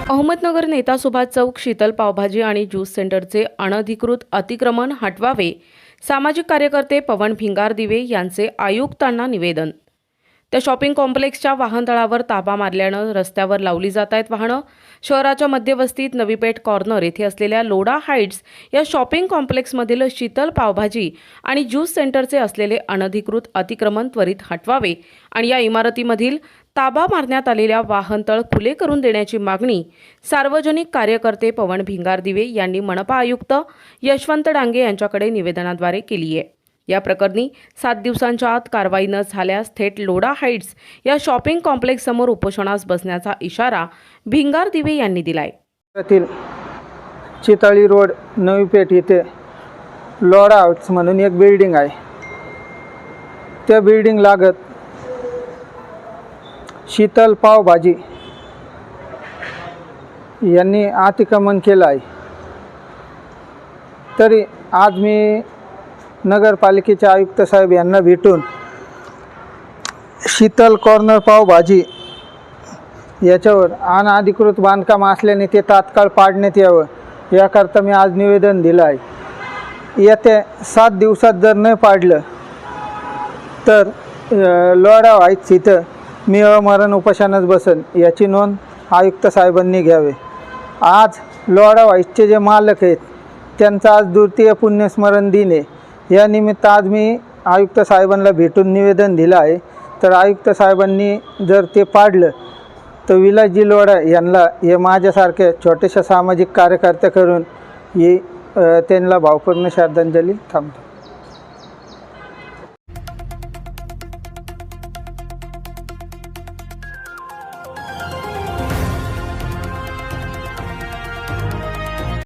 अहमदनगर नेता सुभाष चौक शीतल पावभाजी आणि ज्यूस सेंटरचे अनधिकृत अतिक्रमण हटवावे, सामाजिक कार्यकर्ते पवन भिंगारदिवे यांचे आयुक्तांना निवेदन। त्या शॉपिंग कॉम्प्लेक्सच्या वाहनतळावर ताबा मारल्यानं रस्त्यावर लावली जात आहेत वाहनं। शहराच्या मध्यवस्तीत नवीपेठ कॉर्नर येथे असलेल्या लोढा हाइट्स या शॉपिंग कॉम्प्लेक्समधील शीतल पावभाजी आणि ज्यूस सेंटरचे असलेले अनधिकृत अतिक्रमण त्वरित हटवावे आणि या इमारतीमधील ताबा मारण्यात आलेल्या वाहनतळ खुले करून देण्याची मागणी सार्वजनिक कार्यकर्ते पवन भिंगारदिवे यांनी मनपा आयुक्त यशवंत डांगे यांच्याकडे निवेदनाद्वारे केली आहे। या प्रकरणी 7 दिवसांच्या आत कारवाई न झाल्यास थेट लोढा हाइट्स या शॉपिंग कॉम्प्लेक्स समोर उपोषणास बसण्याचा इशारा भिंगारदिवे यांनी दिलाय। चितळी रोड नवीपेठ येथे लोढा हाइट्स म्हणून एक बिल्डिंग आहे। त्या बिल्डिंग लागत शीतल पावभाजी यांनी अतिक्रमण केलं आहे। तरी आज मी नगरपालिकेचे आयुक्त साहेब यांना भेटून शीतल कॉर्नर पावभाजी याच्यावर अनधिकृत बांधकाम असल्याने ते तात्काळ पाडण्यात यावं याकरता मी आज निवेदन दिलं आहे। येत्या 7 दिवसात जर न पाडलं तर लोढा हाइट्स इथं मी अमरण उपोषणास बसन याची नोंद आयुक्त साहेबांनी घ्यावे। आज लोढा हाइट्सचे जे मालक आहेत त्यांचा आज द्वितीय पुण्यस्मरण दिन आहे। या निमित्त आज मी आयुक्त साहेबांना भेटून निवेदन दिलं आहे। तर आयुक्त साहेबांनी जर ते पाडलं तर विलासजी लोढा यांना हे माझ्यासारख्या छोट्याशा सामाजिक कार्यकर्त्याकडून ही त्यांना भावपूर्ण श्रद्धांजली थांबतो।